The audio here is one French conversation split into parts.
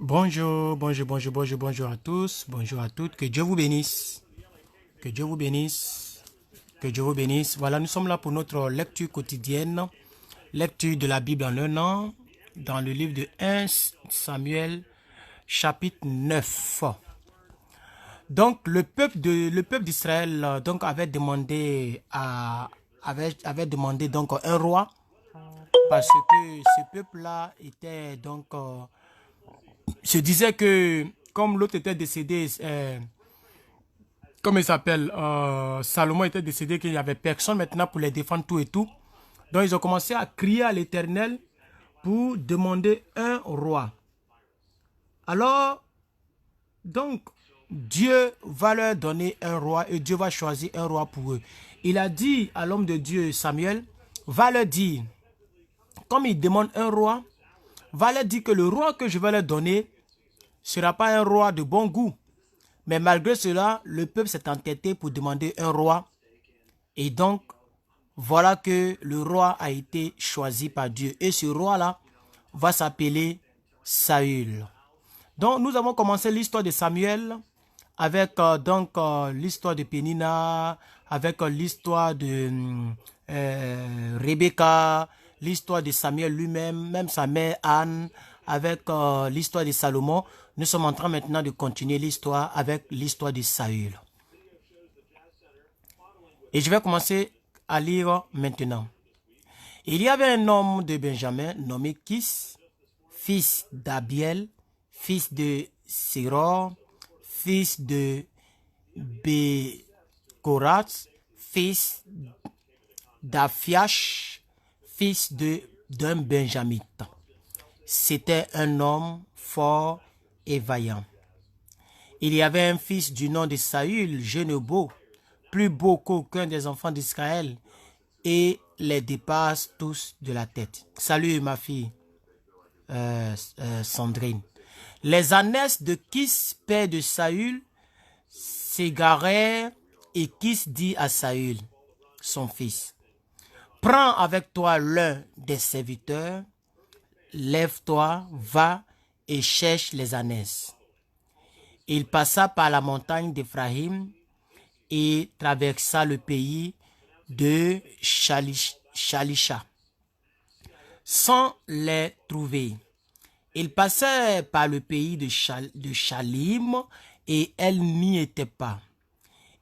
Bonjour, bonjour, bonjour, bonjour, bonjour à tous, bonjour à toutes, que Dieu vous bénisse, que Dieu vous bénisse, que Dieu vous bénisse. Voilà, nous sommes là pour notre lecture quotidienne, lecture de la Bible en un an, dans le livre de 1 Samuel, chapitre 9. Donc, le peuple d'Israël donc avait demandé donc un roi, parce que ce peuple-là était donc se disait que comme l'autre était décédé, comme il s'appelle, Salomon était décédé, qu'il n'y avait personne maintenant pour les défendre tout et tout. Donc ils ont commencé à crier à l'Éternel pour demander un roi. Alors, donc, Dieu va leur donner un roi et Dieu va choisir un roi pour eux. Il a dit à l'homme de Dieu, Samuel, va leur dire, comme il demande un roi, va leur dire que le roi que je vais leur donner ne sera pas un roi de bon goût. Mais malgré cela, le peuple s'est entêté pour demander un roi. Et donc, voilà que le roi a été choisi par Dieu. Et ce roi-là va s'appeler Saül. Donc, nous avons commencé l'histoire de Samuel avec l'histoire de Pénina, avec l'histoire de Rebecca, l'histoire de Samuel lui-même, même sa mère Anne, avec l'histoire de Salomon. Nous sommes en train maintenant de continuer l'histoire avec l'histoire de Saül. Et je vais commencer à lire maintenant. Il y avait un homme de Benjamin nommé Kis, fils d'Abiel, fils de Séror, fils de Bécorat, fils d'Aphiach, fils d'un Benjamite. C'était un homme fort et vaillant. Il y avait un fils du nom de Saül, jeune beau, plus beau qu'aucun des enfants d'Israël, et les dépasse tous de la tête. Salut ma fille Sandrine. Les ânesses de Kis, père de Saül, s'égarèrent et Kis dit à Saül, son fils, prends avec toi l'un des serviteurs, lève-toi, va et cherche les ânesses. Il passa par la montagne d'Éphraïm et traversa le pays de Shalisha sans les trouver. Il passait par le pays de Shalim et elles n'y étaient pas.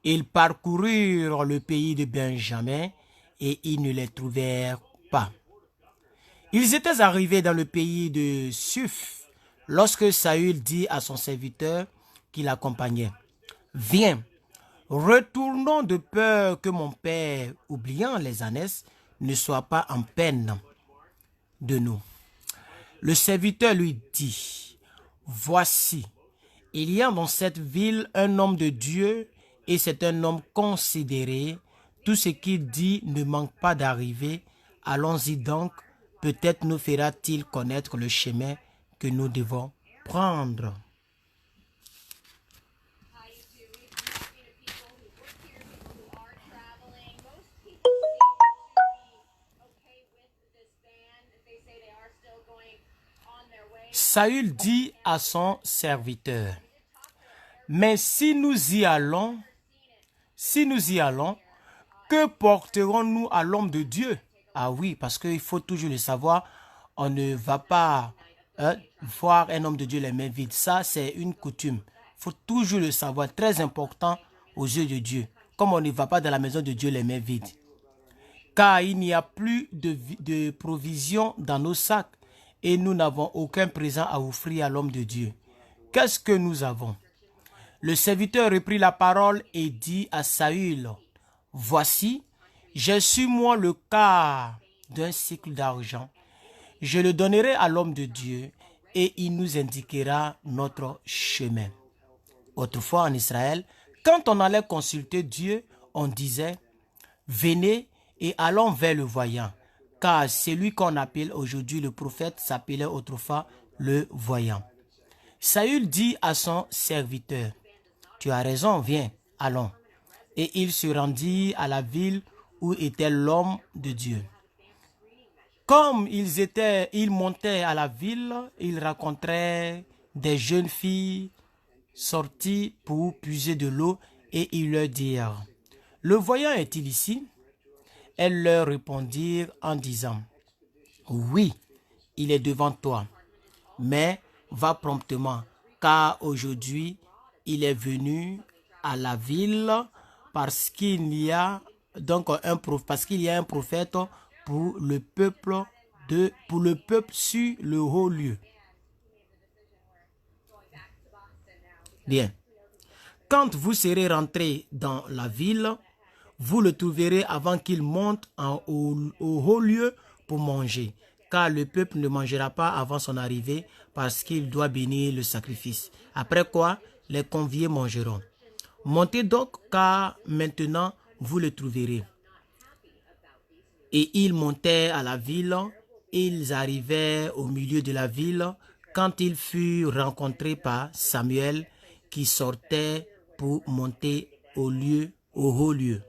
Ils parcoururent le pays de Benjamin et ils ne les trouvèrent pas. Ils étaient arrivés dans le pays de Suf lorsque Saül dit à son serviteur qui l'accompagnait, « Viens, retournons de peur que mon père, oubliant les ânesses, ne soit pas en peine de nous. » Le serviteur lui dit, « Voici, il y a dans cette ville un homme de Dieu et c'est un homme considéré. Tout ce qu'il dit ne manque pas d'arriver. Allons-y donc, peut-être nous fera-t-il connaître le chemin que nous devons prendre. » Saül dit à son serviteur, « Mais si nous y allons, que porterons-nous à l'homme de Dieu? » Ah oui, parce qu'il faut toujours le savoir, on ne va pas voir un homme de Dieu les mains vides. Ça, c'est une coutume. Il faut toujours le savoir, très important aux yeux de Dieu. Comme on ne va pas dans la maison de Dieu les mains vides. Car il n'y a plus de provisions dans nos sacs et nous n'avons aucun présent à offrir à l'homme de Dieu. Qu'est-ce que nous avons? Le serviteur reprit la parole et dit à Saül, « Voici, j'ai sur moi le quart d'un sicle d'argent. Je le donnerai à l'homme de Dieu et il nous indiquera notre chemin. » Autrefois en Israël, quand on allait consulter Dieu, on disait, « Venez et allons vers le voyant. » Car celui qu'on appelle aujourd'hui le prophète s'appelait autrefois le voyant. Saül dit à son serviteur, « Tu as raison, viens, allons. » Et il se rendit à la ville où était l'homme de Dieu. Comme ils montaient à la ville, ils rencontraient des jeunes filles sortirent pour puiser de l'eau et ils leur dirent, « Le voyant est-il ici ?» Elles leur répondirent en disant, « Oui, il est devant toi, mais va promptement, car aujourd'hui il est venu à la ville parce qu'il y a un prophète pour le peuple sur le haut lieu. » Bien. Quand vous serez rentrés dans la ville, vous le trouverez avant qu'il monte au haut lieu pour manger, car le peuple ne mangera pas avant son arrivée parce qu'il doit bénir le sacrifice. Après quoi, les conviés mangeront. Montez donc, car maintenant vous le trouverez. Et ils montaient à la ville. Ils arrivaient au milieu de la ville quand ils furent rencontrés par Samuel qui sortait pour monter au haut lieu.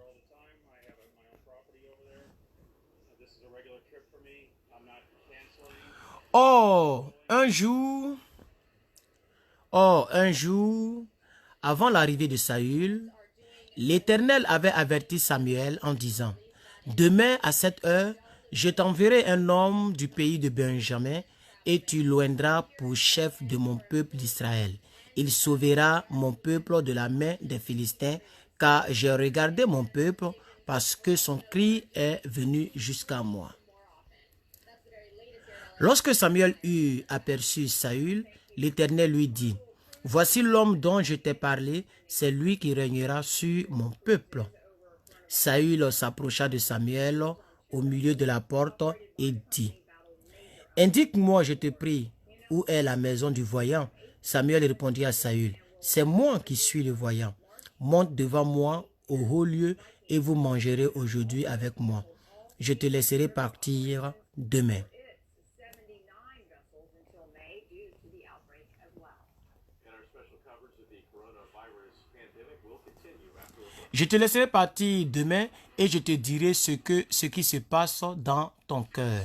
Or, un jour, avant l'arrivée de Saül, l'Éternel avait averti Samuel en disant, « Demain à cette heure, je t'enverrai un homme du pays de Benjamin et tu l'oindras pour chef de mon peuple d'Israël. Il sauvera mon peuple de la main des Philistins, car j'ai regardé mon peuple parce que son cri est venu jusqu'à moi. » Lorsque Samuel eut aperçu Saül, l'Éternel lui dit, « Voici l'homme dont je t'ai parlé, c'est lui qui régnera sur mon peuple. » Saül s'approcha de Samuel au milieu de la porte et dit, « Indique-moi, je te prie, où est la maison du voyant? » Samuel répondit à Saül, « C'est moi qui suis le voyant. Monte devant moi au haut lieu et vous mangerez aujourd'hui avec moi. Je te laisserai partir demain. » Je te laisserai partir demain et je te dirai ce qui se passe dans ton cœur.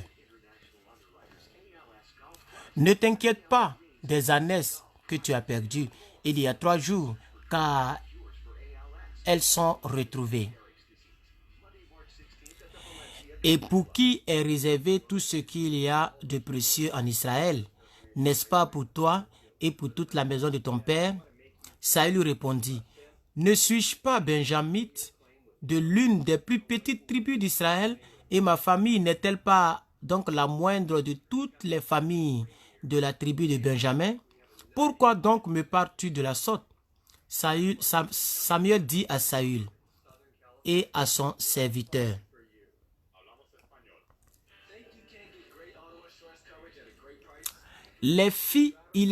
Ne t'inquiète pas des ânesses que tu as perdues il y a 3 jours, car elles sont retrouvées. Et pour qui est réservé tout ce qu'il y a de précieux en Israël? N'est-ce pas pour toi et pour toute la maison de ton père? Saül lui répondit, ne suis-je pas benjamite de l'une des plus petites tribus d'Israël et ma famille n'est-elle pas donc la moindre de toutes les familles de la tribu de Benjamin? Pourquoi donc me parles-tu de la sorte? Samuel dit à Saül et à son serviteur, il les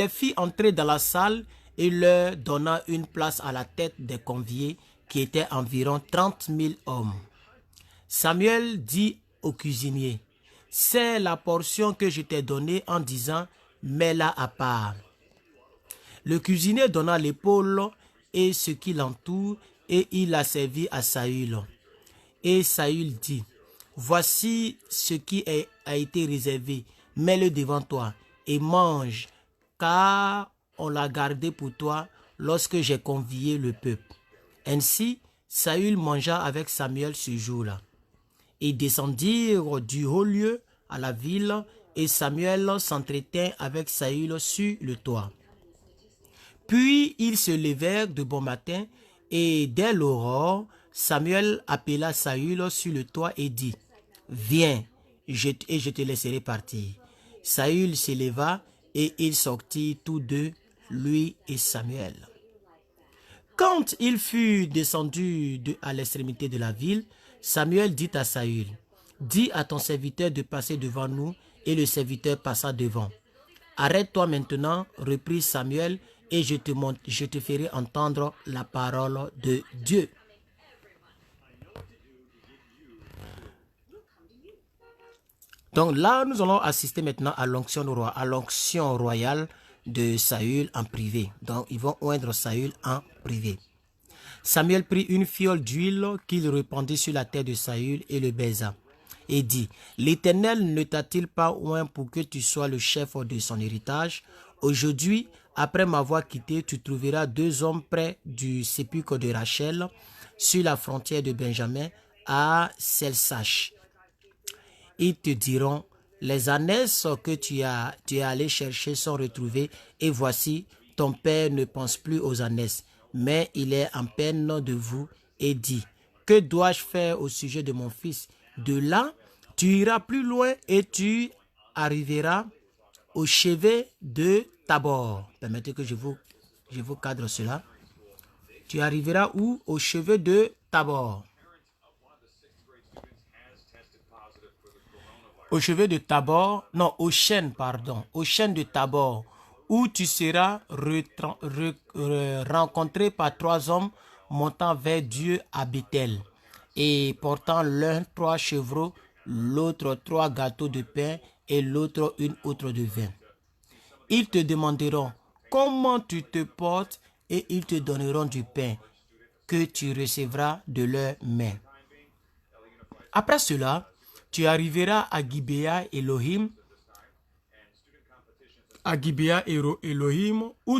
fit entrer dans la salle et leur donna une place à la tête des conviés qui étaient environ 30 000 hommes. Samuel dit au cuisinier, « C'est la portion que je t'ai donnée en disant, mets-la à part. » Le cuisinier donna l'épaule et ce qui l'entoure et il la servit à Saül. Et Saül dit, « Voici ce qui a été réservé, mets-le devant toi et mange, car on l'a gardé pour toi lorsque j'ai convié le peuple. » Ainsi, Saül mangea avec Samuel ce jour-là. Ils descendirent du haut lieu à la ville et Samuel s'entretint avec Saül sur le toit. Puis ils se levèrent de bon matin et dès l'aurore, Samuel appela Saül sur le toit et dit, « Viens, et je te laisserai partir. » Saül se leva et ils sortirent tous deux, lui et Samuel. Quand il fut descendu à l'extrémité de la ville, Samuel dit à Saül, « Dis à ton serviteur de passer devant nous. » Et le serviteur passa devant. « Arrête-toi maintenant, reprit Samuel, et je te ferai entendre la parole de Dieu. » Donc là, nous allons assister maintenant à l'onction royale de Saül en privé. Donc, ils vont oindre Saül en privé. Samuel prit une fiole d'huile qu'il répandit sur la tête de Saül et le baisa. Et dit, « L'Éternel ne t'a-t-il pas oint pour que tu sois le chef de son héritage? Aujourd'hui, Après m'avoir quitté, tu trouveras 2 hommes près du sépulcre de Rachel, sur la frontière de Benjamin, à Selsach. Ils te diront, les ânesses que tu es allé chercher sont retrouvées, et voici, ton père ne pense plus aux ânesses, mais il est en peine de vous et dit, que dois-je faire au sujet de mon fils? De là, tu iras plus loin et tu arriveras au chevet de Tabor. Permettez que je vous cadre cela. Tu arriveras où? Au chevet de Tabor. Au chevet de Tabor, non, au chêne, pardon, au chêne de Tabor, où tu seras rencontré par 3 hommes montant vers Dieu à Bethel et portant l'un 3 chevreaux, l'autre 3 gâteaux de pain et l'autre une outre de vin. Ils te demanderont comment tu te portes et ils te donneront du pain que tu recevras de leurs mains. Après cela, tu arriveras à Gibea Elohim, où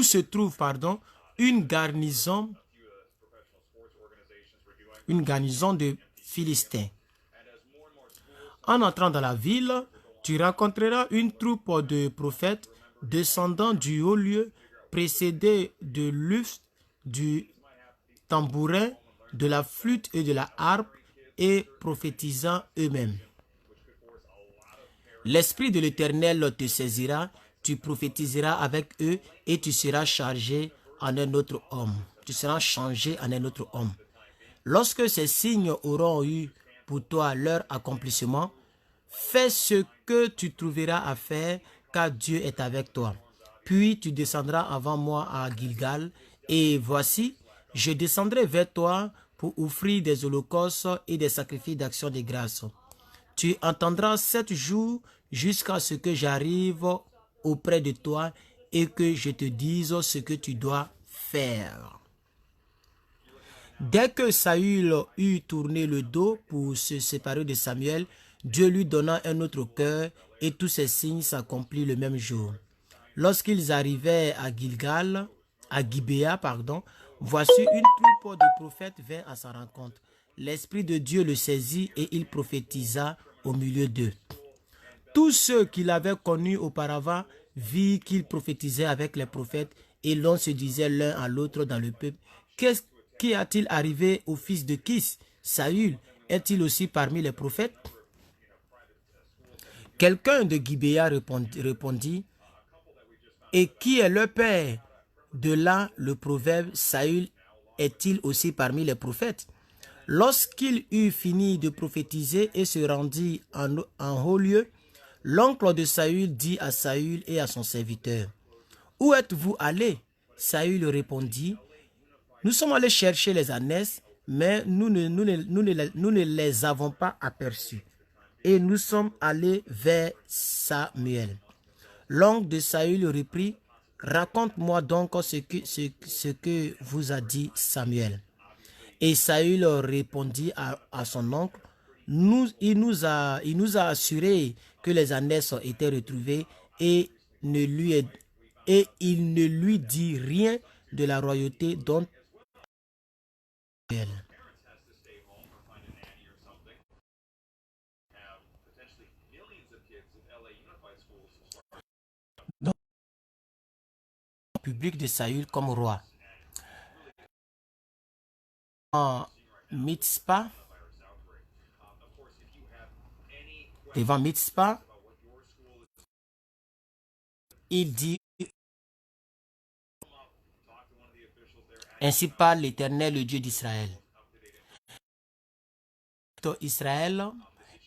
se trouve une garnison de Philistins. En entrant dans la ville, tu rencontreras une troupe de prophètes descendant du haut lieu, précédés de l'ufs, du tambourin, de la flûte et de la harpe, et prophétisant eux-mêmes. L'Esprit de l'Éternel te saisira, tu prophétiseras avec eux et tu seras chargé en un autre homme. Tu seras changé en un autre homme. Lorsque ces signes auront eu pour toi leur accomplissement, fais ce que tu trouveras à faire, car Dieu est avec toi. Puis tu descendras avant moi à Gilgal, et voici, je descendrai vers toi pour offrir des holocaustes et des sacrifices d'action de grâce. Tu entendras 7 jours jusqu'à ce que j'arrive auprès de toi et que je te dise ce que tu dois faire. Dès que Saül eut tourné le dos pour se séparer de Samuel, Dieu lui donna un autre cœur et tous ces signes s'accomplirent le même jour. Lorsqu'ils arrivaient à Gibea, voici une troupe de prophètes vint à sa rencontre. L'Esprit de Dieu le saisit et il prophétisa au milieu d'eux. Tous ceux qui l'avaient connu auparavant virent qu'il prophétisait avec les prophètes et l'on se disait l'un à l'autre dans le peuple, qu'y a-t-il arrivé au fils de Kis? Saül est-il aussi parmi les prophètes? Quelqu'un de Gibea répondit, et qui est le père? De là le proverbe, Saül est-il aussi parmi les prophètes? Lorsqu'il eut fini de prophétiser et se rendit en haut lieu, l'oncle de Saül dit à Saül et à son serviteur, « Où êtes-vous allés » Saül répondit, « Nous sommes allés chercher les ânesses, mais nous ne les avons pas aperçus. Et nous sommes allés vers Samuel. » L'oncle de Saül reprit, « Raconte-moi donc ce que vous a dit Samuel. » Et Saül répondit à son oncle, il nous a assuré que les ânesses étaient retrouvées et il ne lui dit rien de la royauté dont elle. Donc, le public de Saül comme roi. En Mitzpah, devant Mitzpah, il dit, ainsi parle l'Éternel, le Dieu d'Israël. Israël,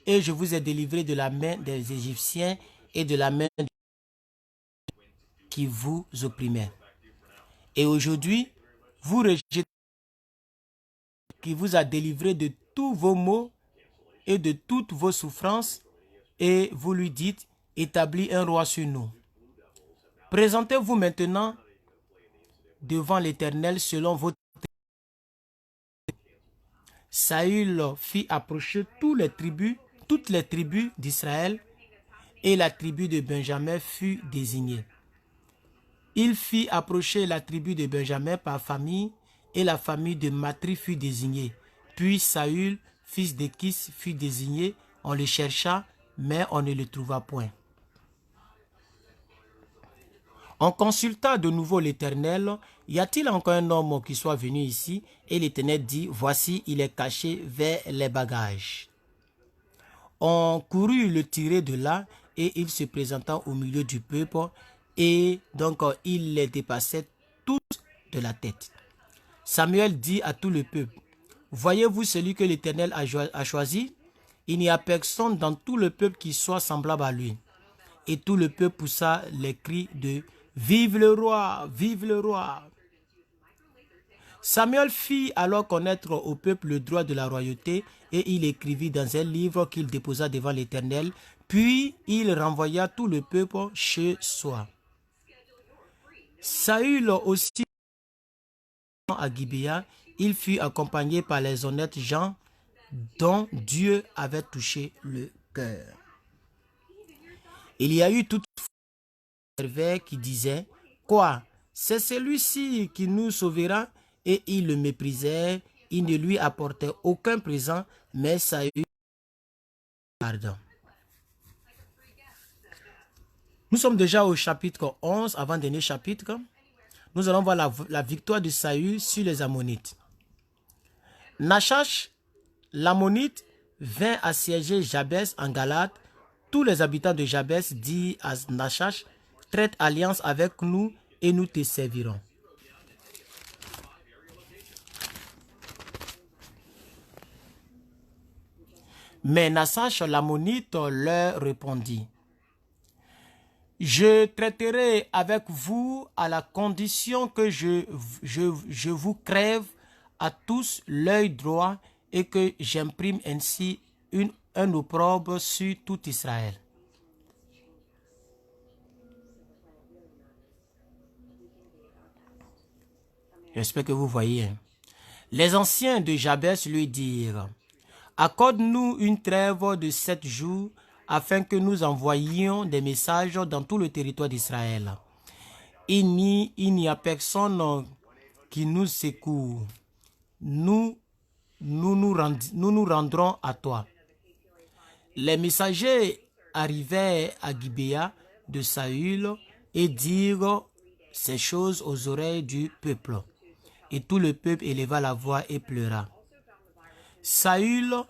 et je vous ai délivré de la main des Égyptiens et de la main qui vous opprimait. Et aujourd'hui, vous rejetez qui vous a délivré de tous vos maux et de toutes vos souffrances, et vous lui dites, établis un roi sur nous. Présentez-vous maintenant devant l'Éternel selon votre... Saül fit approcher toutes les tribus d'Israël et la tribu de Benjamin fut désignée. Il fit approcher la tribu de Benjamin par famille, et la famille de Matri fut désignée. Puis Saül, fils de Kis, fut désigné. On le chercha, mais on ne le trouva point. On consulta de nouveau l'Éternel. Y a-t-il encore un homme qui soit venu ici? Et l'Éternel dit, voici, il est caché vers les bagages. On courut le tirer de là, et il se présenta au milieu du peuple, et donc il les dépassait tous de la tête. Samuel dit à tout le peuple, voyez-vous celui que l'Éternel a choisi? Il n'y a personne dans tout le peuple qui soit semblable à lui. Et tout le peuple poussa les cris de « Vive le roi! Vive le roi !» Samuel fit alors connaître au peuple le droit de la royauté et il écrivit dans un livre qu'il déposa devant l'Éternel. Puis il renvoya tout le peuple chez soi. Saül aussi à Gibéa, il fut accompagné par les honnêtes gens dont Dieu avait touché le cœur. Il y a eu toute qui disait, quoi, c'est celui-ci qui nous sauvera, et il le méprisait, il ne lui apportait aucun présent, mais Saül pardon. Nous sommes déjà au chapitre 11, avant-dernier chapitre. Nous allons voir la victoire de Saül sur les Ammonites. Nachash, l'Ammonite, vint assiéger Jabès en Galade. Tous les habitants de Jabès dirent à Nachash, traite alliance avec nous et nous te servirons. Mais Nachash l'Ammonite leur répondit, je traiterai avec vous à la condition que je vous crève à tous l'œil droit et que j'imprime ainsi un opprobre sur tout Israël. J'espère que vous voyez. Les anciens de Jabès lui dirent, accorde-nous une trêve de 7 jours afin que nous envoyions des messages dans tout le territoire d'Israël. Il n'y a personne qui nous secoue. Nous nous rendrons à toi. Les messagers arrivèrent à Gibéa de Saül et dirent ces choses aux oreilles du peuple. Et tout le peuple éleva la voix et pleura. Saül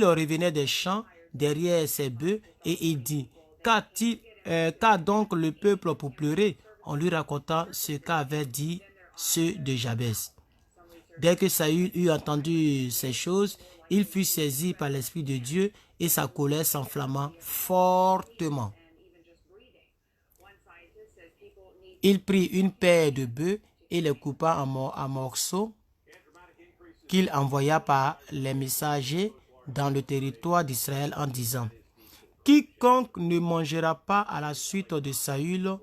revenait des champs derrière ses bœufs et il dit, qu'a donc le peuple pour pleurer? On lui raconta ce qu'avaient dit ceux de Jabès. Dès que Saül eut entendu ces choses, il fut saisi par l'Esprit de Dieu et sa colère s'enflamma fortement. Il prit une paire de bœufs et les coupa en morceaux qu'il envoya par les messagers dans le territoire d'Israël en disant, quiconque ne mangera pas à la suite de Saül,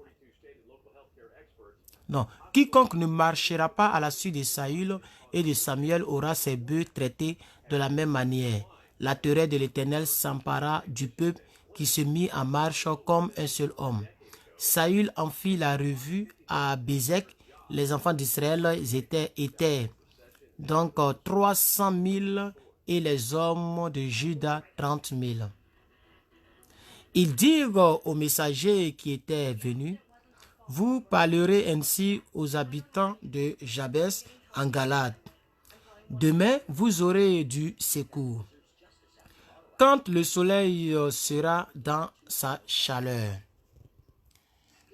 quiconque ne marchera pas à la suite de Saül et de Samuel aura ses bœufs traités de la même manière. La terreur de l'Éternel s'empara du peuple qui se mit en marche comme un seul homme. Saül en fit la revue à Bézek. Les enfants d'Israël étaient donc 300 000 et les hommes de Juda 30 000. Ils dirent aux messagers qui étaient venus, vous parlerez ainsi aux habitants de Jabès en Galade. Demain, vous aurez du secours. Quand le soleil sera dans sa chaleur.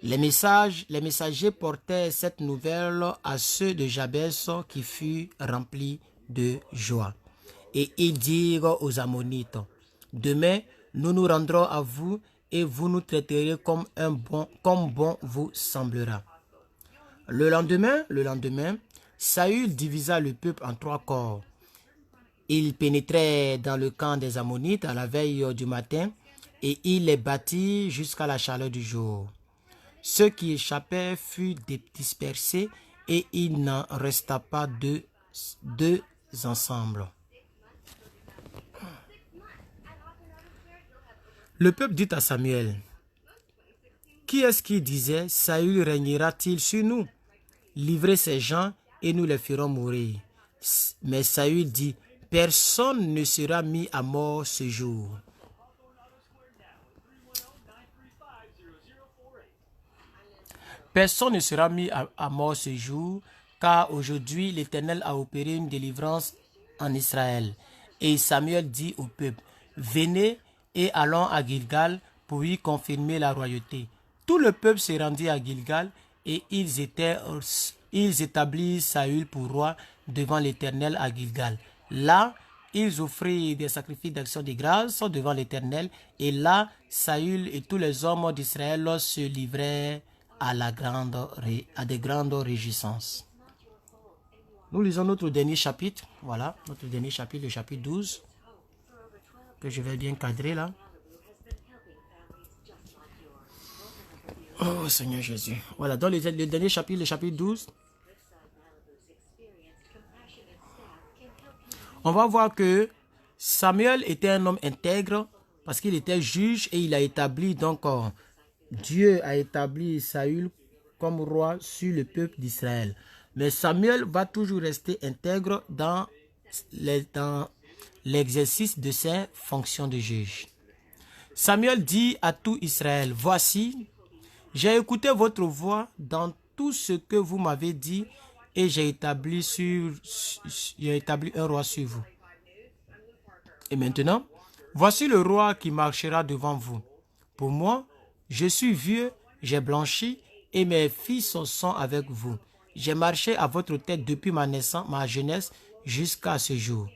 Les messagers portaient cette nouvelle à ceux de Jabès qui furent remplis de joie. Et ils dirent aux Ammonites, demain, nous nous rendrons à vous et vous nous traiterez comme bon vous semblera. Le lendemain, Saül divisa le peuple en 3 corps. Il pénétrait dans le camp des Ammonites à la veille du matin et il les battit jusqu'à la chaleur du jour. Ceux qui échappaient furent dispersés et il n'en resta pas deux ensemble. Le peuple dit à Samuel, qui est-ce qui disait, Saül régnera-t-il sur nous? Livrez ces gens et nous les ferons mourir. Mais Saül dit, personne ne sera mis à mort ce jour. Personne ne sera mis à mort ce jour, car aujourd'hui l'Éternel a opéré une délivrance en Israël. Et Samuel dit au peuple, venez et allons à Gilgal pour y confirmer la royauté. Tout le peuple se rendit à Gilgal et ils établissent Saül pour roi devant l'Éternel à Gilgal. Là, ils offrirent des sacrifices d'action de grâce devant l'Éternel. Et là, Saül et tous les hommes d'Israël se livraient à des grandes réjouissances. Nous lisons notre dernier chapitre. Voilà, notre dernier chapitre, le chapitre 12, que je vais bien cadrer là. Oh Seigneur Jésus. Voilà, dans le dernier chapitre, le chapitre 12, on va voir que Samuel était un homme intègre parce qu'il était juge et il a établi donc Dieu a établi Saül comme roi sur le peuple d'Israël. Mais Samuel va toujours rester intègre dans l'exercice de ses fonctions de juge. Samuel dit à tout Israël, voici, j'ai écouté votre voix dans tout ce que vous m'avez dit et j'ai établi un roi sur vous. Et maintenant, voici le roi qui marchera devant vous. Pour moi, je suis vieux, j'ai blanchi et mes fils sont avec vous. J'ai marché à votre tête depuis ma naissance, ma jeunesse, jusqu'à ce jour.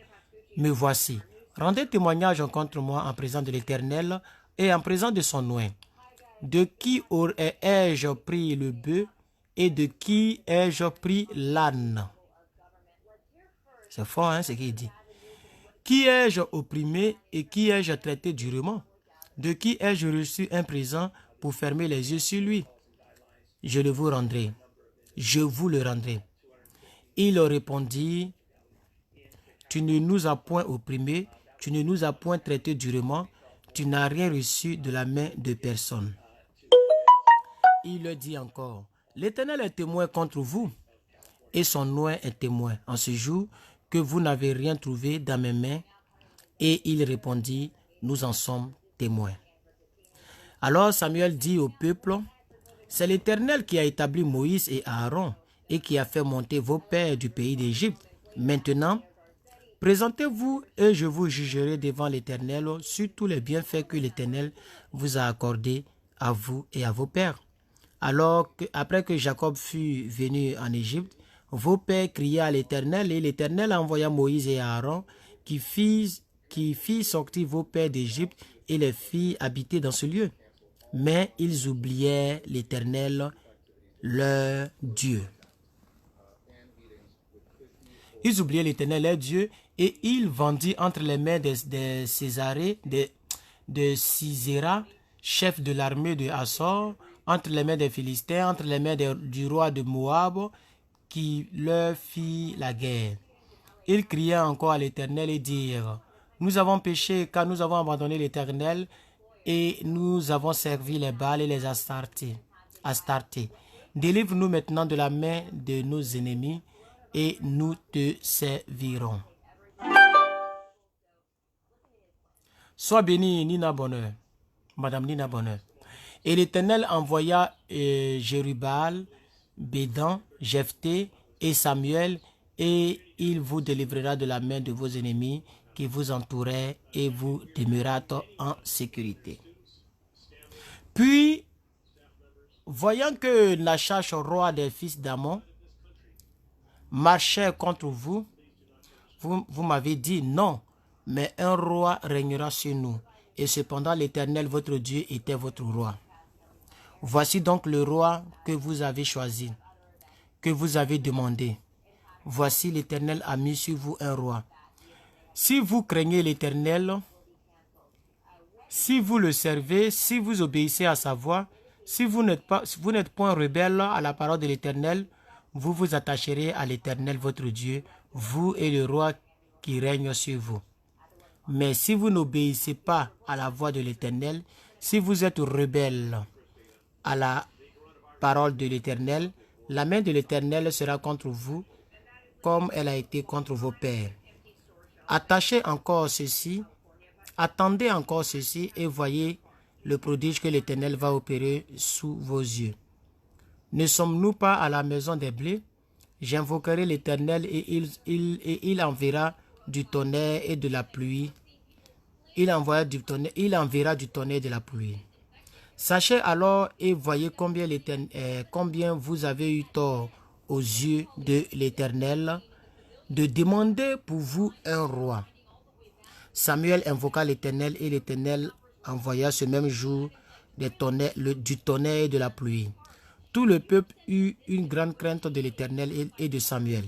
Me voici. Rendez témoignage contre moi en présence de l'Éternel et en présence de son oint. De qui ai-je pris le bœuf et de qui ai-je pris l'âne? C'est fort, hein, ce qu'il dit. Qui ai-je opprimé et qui ai-je traité durement? De qui ai-je reçu un présent pour fermer les yeux sur lui? Je le vous rendrai. Je vous le rendrai. Il leur répondit, tu ne nous as point opprimés, tu ne nous as point traités durement, tu n'as rien reçu de la main de personne. Il leur dit encore, l'Éternel est témoin contre vous, et son oint est témoin en ce jour que vous n'avez rien trouvé dans mes mains. Et il répondit, nous en sommes témoins. Alors Samuel dit au peuple, c'est l'Éternel qui a établi Moïse et Aaron et qui a fait monter vos pères du pays d'Égypte. Maintenant, présentez-vous et je vous jugerai devant l'Éternel sur tous les bienfaits que l'Éternel vous a accordés à vous et à vos pères. Alors, après que Jacob fut venu en Égypte, vos pères criaient à l'Éternel et l'Éternel envoya Moïse et Aaron qui fit sortir vos pères d'Égypte et les fit habiter dans ce lieu. Mais ils oubliaient l'Éternel, leur Dieu. Ils oubliaient l'Éternel, leur Dieu, et ils vendirent entre les mains de Sisera, chef de l'armée de Hassor, entre les mains des Philistins, entre les mains du roi de Moab, qui leur fit la guerre. Ils criaient encore à l'Éternel et dirent, nous avons péché car nous avons abandonné l'Éternel et nous avons servi les Baals et les Astartés. Délivre-nous maintenant de la main de nos ennemis et nous te servirons. Sois bénie, Nina Bonheur, Madame Nina Bonheur. Et l'Éternel envoya Jérubbaal, Bédan, Jephthé et Samuel, et il vous délivrera de la main de vos ennemis qui vous entouraient et vous demeurâtes en sécurité. Puis, voyant que Nachash, roi des fils d'Ammon, marchait contre vous, vous m'avez dit non, mais un roi régnera sur nous. Et cependant l'Éternel, votre Dieu, était votre roi. Voici donc le roi que vous avez choisi, que vous avez demandé. Voici l'Éternel a mis sur vous un roi. Si vous craignez l'Éternel, si vous le servez, si vous obéissez à sa voix, si vous n'êtes point rebelle à la parole de l'Éternel, vous vous attacherez à l'Éternel votre Dieu, vous et le roi qui règne sur vous. Mais si vous n'obéissez pas à la voix de l'Éternel, si vous êtes rebelle à la parole de l'Éternel, la main de l'Éternel sera contre vous, comme elle a été contre vos pères. Attachez encore ceci, attendez encore ceci et voyez le prodige que l'Éternel va opérer sous vos yeux. Ne sommes-nous pas à la maison des blés? J'invoquerai l'Éternel et il enverra du tonnerre et de la pluie. Il enverra du tonnerre et de la pluie. Sachez alors et voyez combien vous avez eu tort aux yeux de l'Éternel de demander pour vous un roi. Samuel invoqua l'Éternel et l'Éternel envoya ce même jour du tonnerre et de la pluie. Tout le peuple eut une grande crainte de l'Éternel et de Samuel.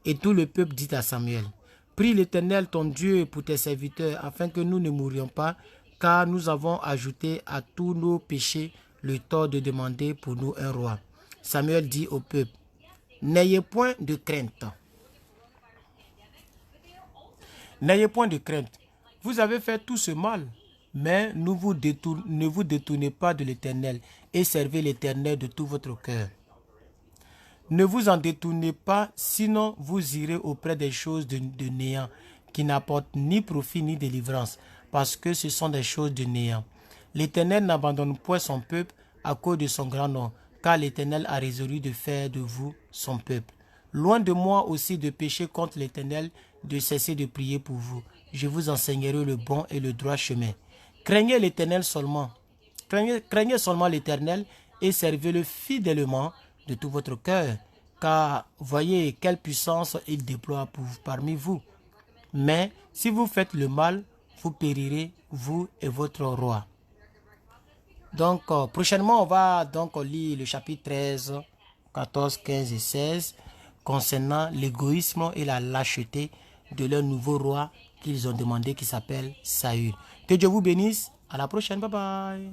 Et tout le peuple dit à Samuel, « Prie l'Éternel ton Dieu pour tes serviteurs, afin que nous ne mourions pas, car nous avons ajouté à tous nos péchés le tort de demander pour nous un roi. » Samuel dit au peuple, « N'ayez point de crainte. N'ayez point de crainte. Vous avez fait tout ce mal, mais ne vous détournez pas de l'Éternel et servez l'Éternel de tout votre cœur. Ne vous en détournez pas, sinon vous irez auprès des choses de néant, qui n'apportent ni profit ni délivrance, parce que ce sont des choses de néant. L'Éternel n'abandonne point son peuple à cause de son grand nom, car l'Éternel a résolu de faire de vous son peuple. Loin de moi aussi de pécher contre l'Éternel, de cesser de prier pour vous. Je vous enseignerai le bon et le droit chemin. Craignez l'Éternel seulement. Craignez seulement l'Éternel et servez-le fidèlement de tout votre cœur, car voyez quelle puissance il déploie parmi vous. Mais si vous faites le mal, vous périrez, vous et votre roi. Donc, prochainement, on va donc lire le chapitre 13, 14, 15 et 16 concernant l'égoïsme et la lâcheté de leur nouveau roi qu'ils ont demandé, qui s'appelle Saül. Que Dieu vous bénisse. À la prochaine. Bye bye.